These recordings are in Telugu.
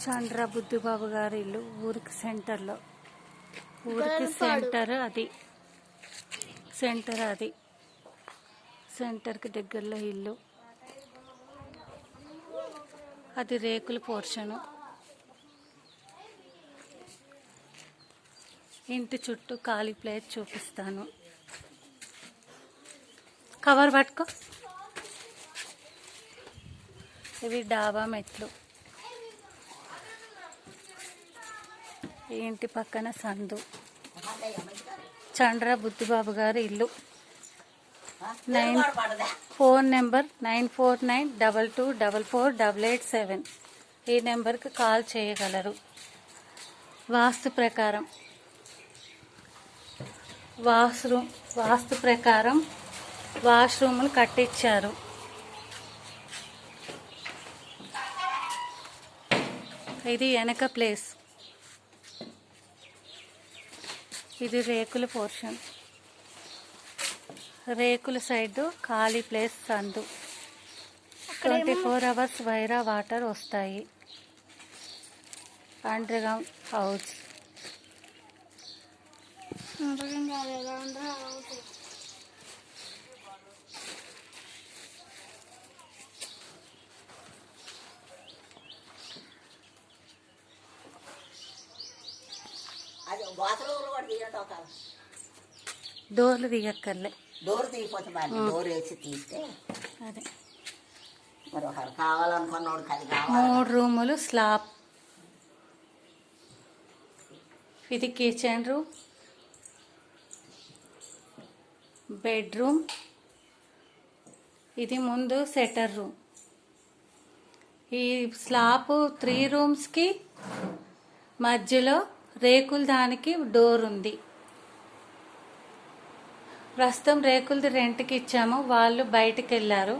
చంద్ర బుద్ధిబాబు గారి ఇల్లు ఊరికి సెంటర్లో. ఊరికి సెంటర్ అది. సెంటర్కి దగ్గరలో ఇల్లు. అది రేకుల పోర్షను. ఇంటి చుట్టూ ఖాళీ ప్లేస్ చూపిస్తాను. కవర్ పట్టుకో. ఇవి డాబా మెట్లు. ఇంటి పక్కన సందు. చంద్ర బుద్ధిబాబు గారి ఇల్లు. Phone number 9492244887. ఈ నెంబర్కి కాల్ చేయగలరు. వాస్తు ప్రకారం వాష్రూములు కట్టించారు. ఇది వెనక ప్లేస్. ఇది రేకుల పోర్షన్. రేకుల సైడ్ ఖాళీ ప్లేస్ సందు. 24 hours వైరా వాటర్ వస్తాయి. Under ground house. డోర్లు తీయక్కర్లే. డోర్ తీయపోతే డోర్ వేసి తీస్తే అదే. మరి ఒకరు కావాలనుకున్నాడు అది 3 రూములు స్లాబ్. ఇది కిచెన్ రూమ్, బెడ్రూమ్. ఇది ముందు సెటర్ రూమ్. ఈ స్లాబ్ 3 రూమ్స్కి మధ్యలో రేకుల దానికి డోర్ ఉంది. ప్రస్తుతం రేకులది రెంట్కి ఇచ్చాము. వాళ్ళు బయటికి వెళ్ళారు.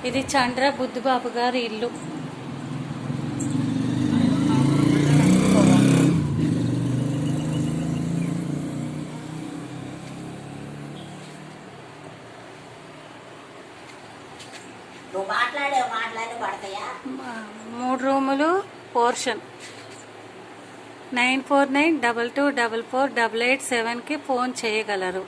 ఇది చంద్ర బుద్ధిబాబు గారి ఇల్లు. మాట్లాడి పడతాయా? 3 రూములు పోర్షన్. 9492244887కి ఫోన్ చేయగలరు.